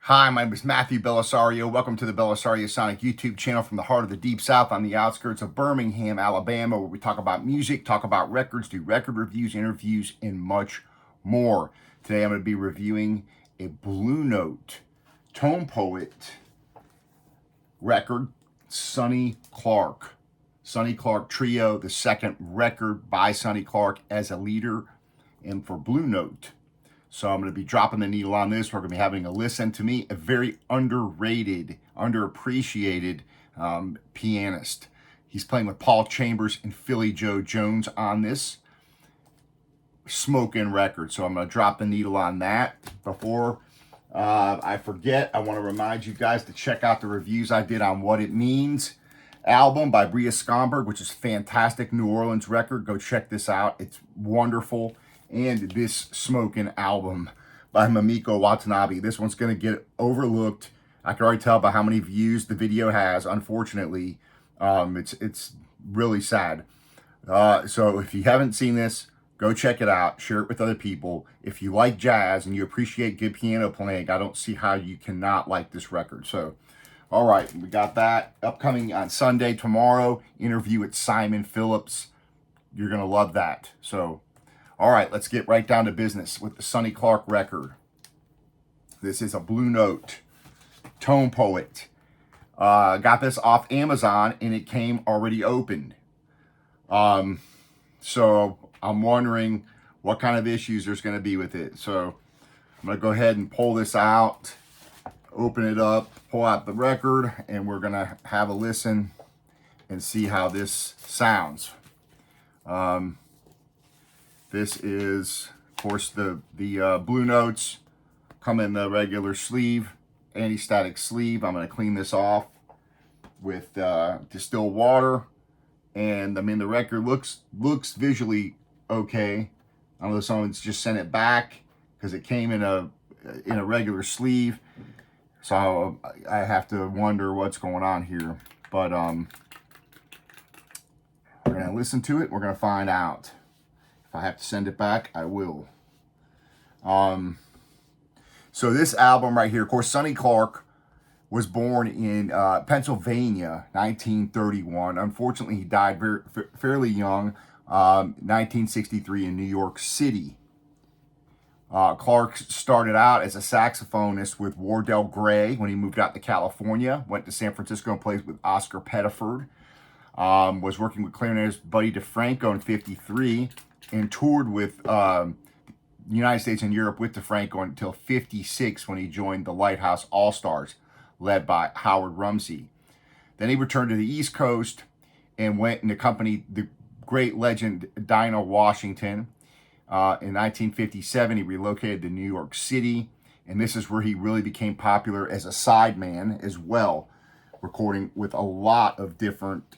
Hi, my name is Matthew Bellisario. Welcome to the BellisarioSonic YouTube channel from the heart of the Deep South on the outskirts of Birmingham, Alabama, where we talk about music, talk about records, do record reviews, interviews, and much more. Today I'm going to be reviewing a Blue Note Tone Poet record, Sonny Clark. Sonny Clark Trio, the second record by Sonny Clark as a leader and for Blue Note. So I'm going to be dropping the needle on this. We're going to be having a listen. To me, a very underrated, underappreciated pianist. He's playing with Paul Chambers and Philly Joe Jones on this smoking record. So I'm going to drop the needle on that. Before I forget, I want to remind you guys to check out the reviews I did on What It Means album by Bria Skomberg, which is fantastic New Orleans record. Go check this out. It's wonderful. And this smoking album by Mamiko Watanabe. This one's going to get overlooked. I can already tell by how many views the video has, unfortunately. It's really sad. So if you haven't seen this, go check it out. Share it with other people. If you like jazz and you appreciate good piano playing, I don't see how you cannot like this record. So, all right, we got that. Upcoming on Sunday, tomorrow, interview with Simon Phillips. You're going to love that. So, all right, let's get right down to business with the Sonny Clark record. This is a Blue Note Tone Poet. Got this off Amazon, and it came already opened. So I'm wondering what kind of issues there's going to be with it. So I'm going to go ahead and pull this out, open it up, pull out the record, and we're going to have a listen and see how this sounds. This is, of course, the Blue Notes come in the regular sleeve, anti-static sleeve. I'm going to clean this off with distilled water. And I mean, the record looks visually okay. I don't know if someone's just sent it back because it came in a regular sleeve. So I have to wonder what's going on here. But we're going to listen to it. We're going to find out. If I have to send it back, I will. So this album right here, of course, Sonny Clark was born in Pennsylvania, 1931. Unfortunately, he died fairly young, 1963 in New York City. Clark started out as a saxophonist with Wardell Gray when he moved out to California. Went to San Francisco and played with Oscar Pettiford. Was working with clarinetist Buddy DeFranco in 1953. And toured with the United States and Europe with DeFranco until 1956 when he joined the Lighthouse All-Stars, led by Howard Rumsey. Then he returned to the East Coast and went and accompanied the great legend Dinah Washington. In 1957, he relocated to New York City, and this is where he really became popular as a sideman as well, recording with a lot of different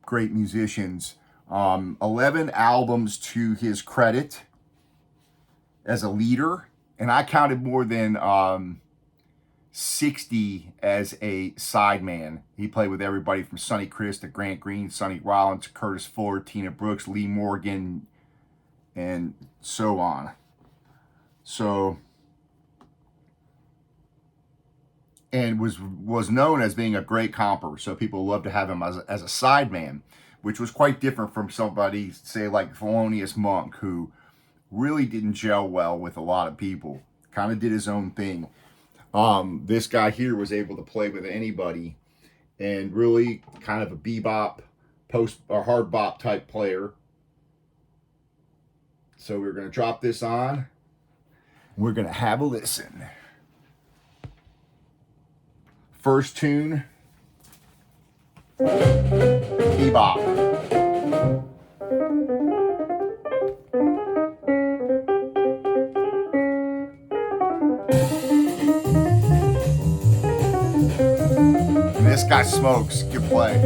great musicians. 11 albums to his credit as a leader, and I counted more than 60 as a sideman. He played with everybody from Sonny Criss to Grant Green, Sonny Rollins, Curtis Fuller, Tina Brooks, Lee Morgan, and so on. So, and was known as being a great comper, so people love to have him as a sideman, which was quite different from somebody, say, like Thelonious Monk, who really didn't gel well with a lot of people. Kind of did his own thing. This guy here was able to play with anybody and really kind of a bebop, post or hard bop type player. So we're going to drop this on. We're going to have a listen. First tune. Bebop. And this guy smokes. Good play.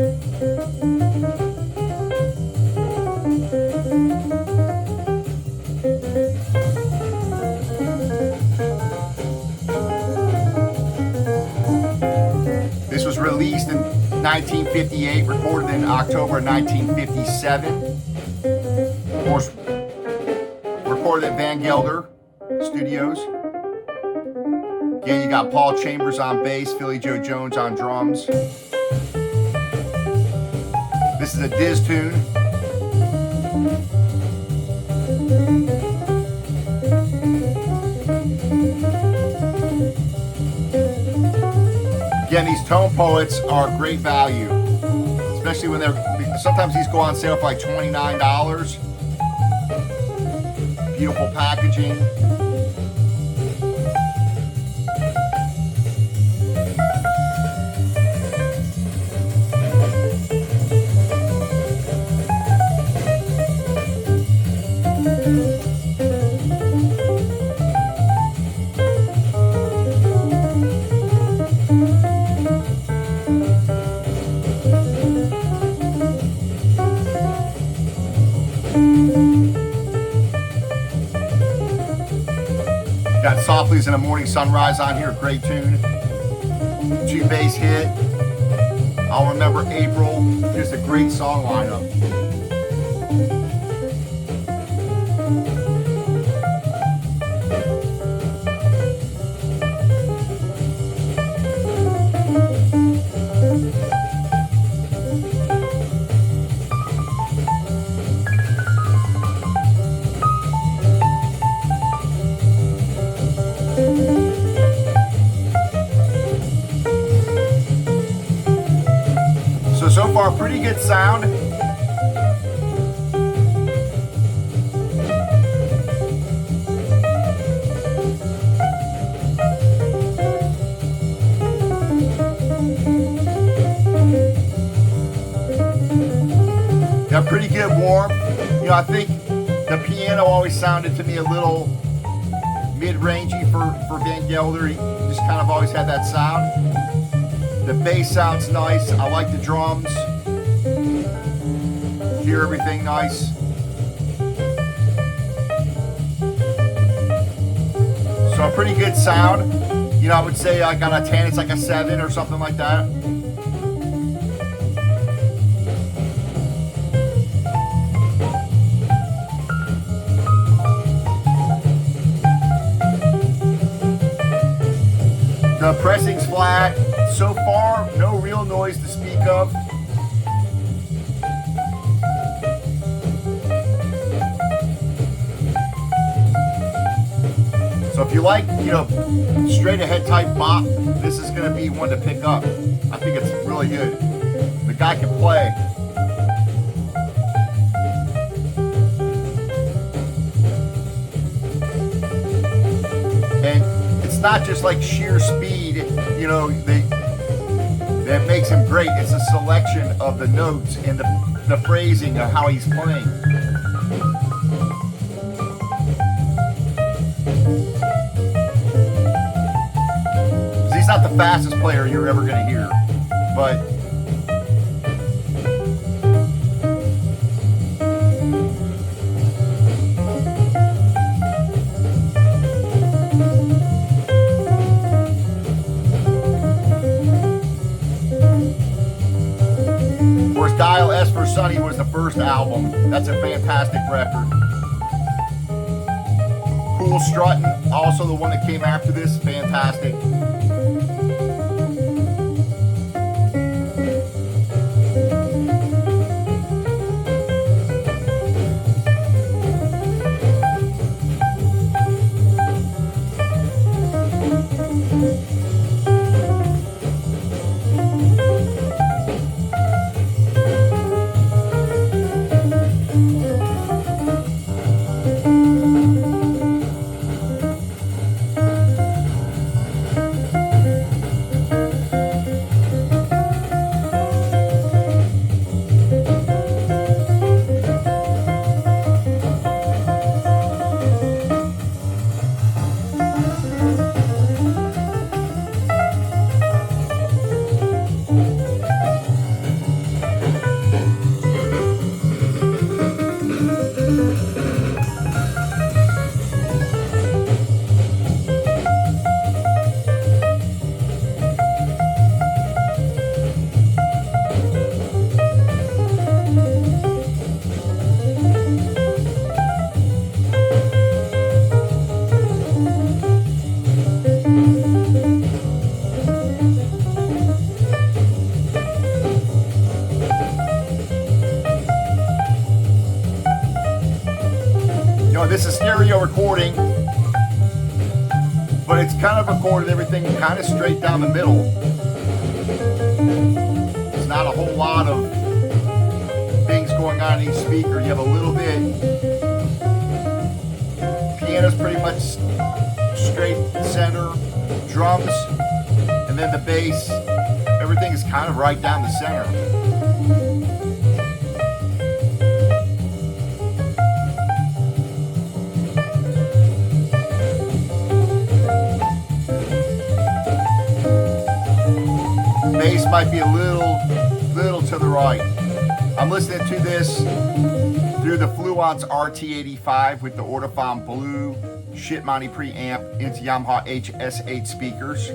This was released in 1958, recorded in October 1957. Of course, recorded at Van Gelder Studios. Again, you got Paul Chambers on bass, Philly Joe Jones on drums. This is a Diz tune. Again, these tone poets are great value, especially when they're, sometimes these go on sale for like $29. Beautiful packaging. Got Softly's in a Morning Sunrise on here, great tune. 2 bass hit. I'll Remember April, just a great song lineup. So far, pretty good sound. Got pretty good warmth. You know, I think the piano always sounded to me a little mid-rangey for Van Gelder. He just kind of always had that sound. The bass sounds nice. I like the drums. Hear everything nice. So a pretty good sound. You know, I would say like on a 10, it's like a 7 or something like that. The pressing's flat. So far, no real noise to speak of. So if you like, you know, straight ahead type bop, this is going to be one to pick up. I think it's really good. The guy can play. And it's not just like sheer speed, you know, that makes him great. It's a selection of the notes and the phrasing of how he's playing. He's not the fastest player you're ever going to hear, but Dial S for Sonny was the first album. That's a fantastic record. Cool Strutting, also the one that came after this, fantastic. This is stereo recording, but it's kind of recorded everything kind of straight down the middle. It's not a whole lot of things going on in each speaker. You have a little bit. Piano's pretty much straight center. Drums, and then the bass. Everything is kind of right down the center. Bass might be a little to the right. I'm listening to this through the Fluence RT85 with the Ortofon Blue Shitmoney preamp into Yamaha HS8 speakers.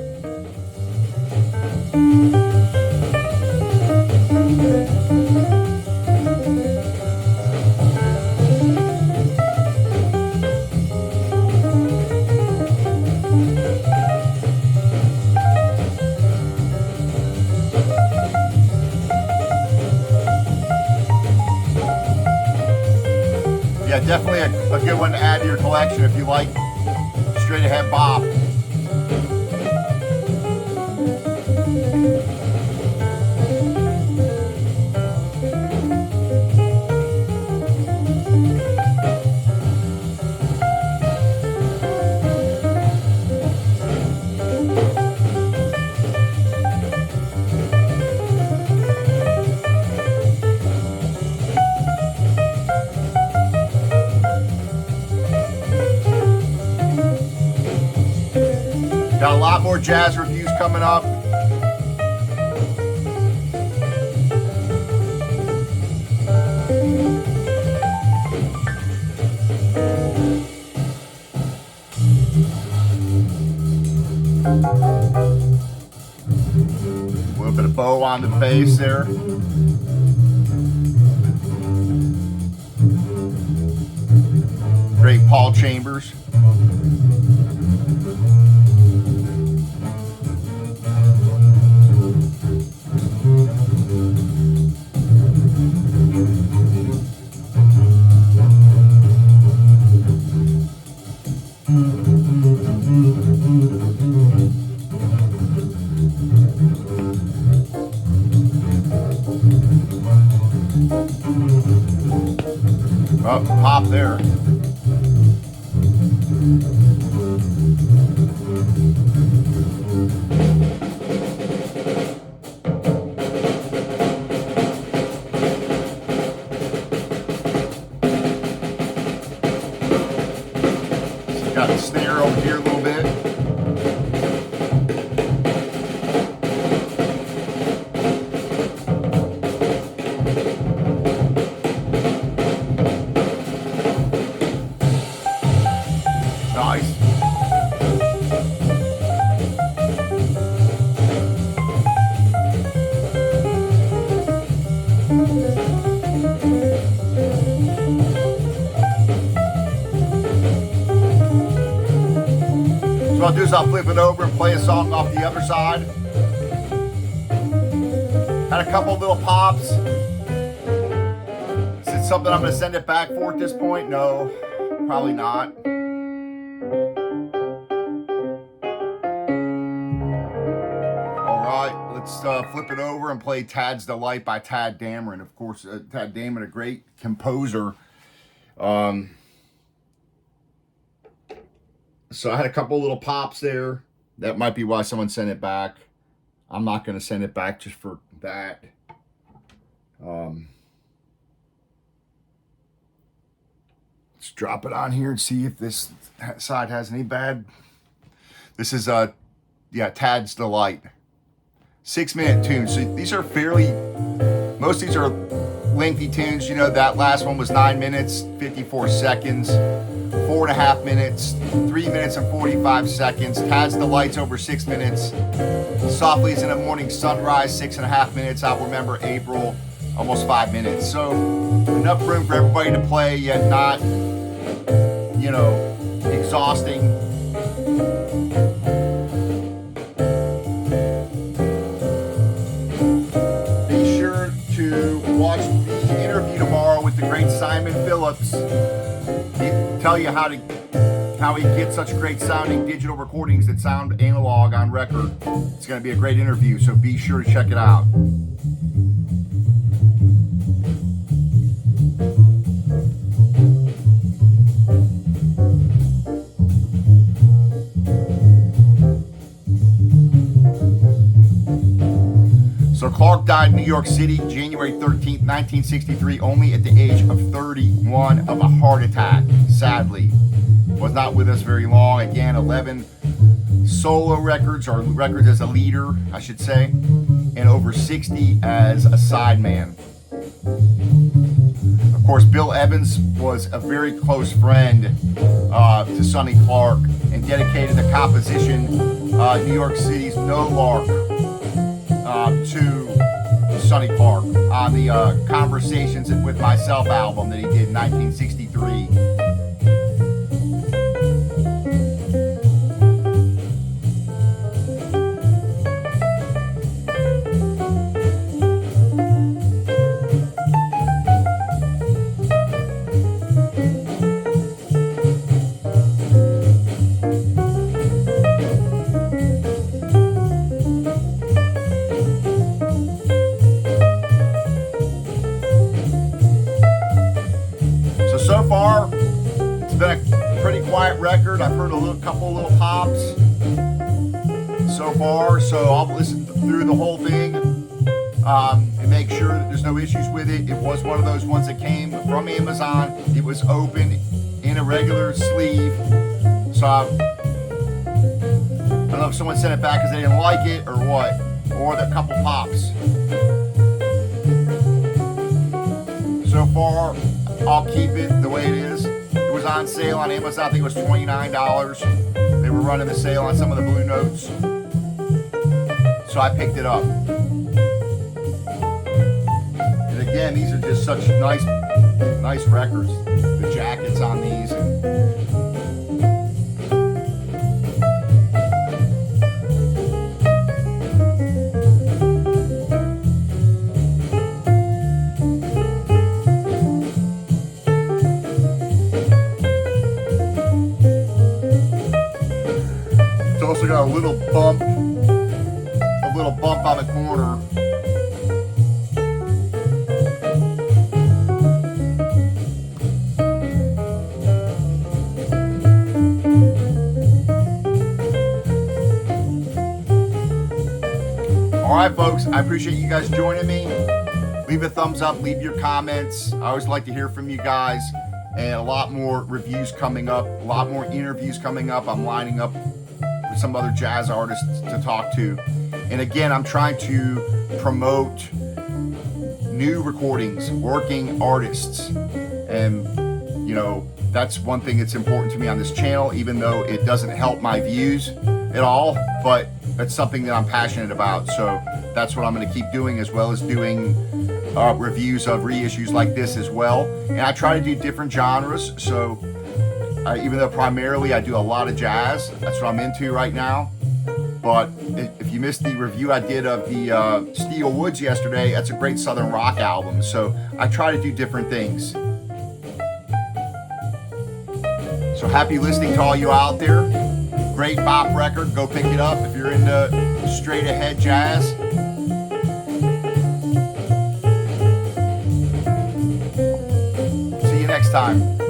Yeah, definitely a good one to add to your collection if you like straight ahead bop. Got a lot more jazz reviews coming up. A little bit of bow on the bass there. Great Paul Chambers. Oh, pop there. So got the snare over here a little bit. Nice. So what I'll do is I'll flip it over and play a song off the other side. Had a couple little pops. Is it something I'm going to send it back for at this point? No, probably not. Let's flip it over and play Tad's Delight by Tad Dameron. Of course, Tad Dameron, a great composer. So I had a couple little pops there. That might be why someone sent it back. I'm not going to send it back just for that. Let's drop it on here and see if this side has any bad. This is, yeah, Tad's Delight. 6-minute tunes. So these are fairly, most of these are lengthy tunes. You know, that last one was 9 minutes, 54 seconds, 4.5 minutes, 3 minutes and 45 seconds. Tad's Delight's over 6 minutes. Softly's in a Morning Sunrise, 6.5 minutes. I'll Remember April, almost 5 minutes. So enough room for everybody to play, yet not, you know, exhausting. Watch the interview tomorrow with the great Simon Phillips. tell you how he gets such great sounding digital recordings that sound analog on record. It's going to be a great interview, so be sure to check it out. So Clark died in New York City, January 13th, 1963, only at the age of 31 of a heart attack, sadly. Was not with us very long. Again, 11 solo records, or records as a leader, I should say, and over 60 as a sideman. Of course, Bill Evans was a very close friend to Sonny Clark and dedicated the composition New York City's No Lark to Sonny Clark on the Conversations with Myself album that he did in 1963. So far, it's been a pretty quiet record. I've heard a couple little pops so far, so I'll listen through the whole thing and make sure that there's no issues with it. It was one of those ones that came from Amazon. It was open in a regular sleeve, so I don't know if someone sent it back because they didn't like it or what, or the couple pops. So far, I'll keep it the way it is. It was on sale on Amazon. I think it was $29. They were running the sale on some of the Blue Notes, so I picked it up. And again, these are just such nice records. The jackets on these. Also got a little bump on the corner. All right, folks, I appreciate you guys joining me. Leave a thumbs up, leave your comments. I always like to hear from you guys, and a lot more reviews coming up, a lot more interviews coming up. I'm lining up some other jazz artists to talk to, and again, I'm trying to promote new recordings, working artists, and you know, that's one thing that's important to me on this channel, even though it doesn't help my views at all, but it's something that I'm passionate about, so that's what I'm going to keep doing, as well as doing reviews of reissues like this as well. And I try to do different genres, so even though primarily I do a lot of jazz, that's what I'm into right now. But if you missed the review I did of the Steel Woods yesterday, that's a great Southern rock album. So I try to do different things. So happy listening to all you out there. Great bop record. Go pick it up if you're into straight ahead jazz. See you next time.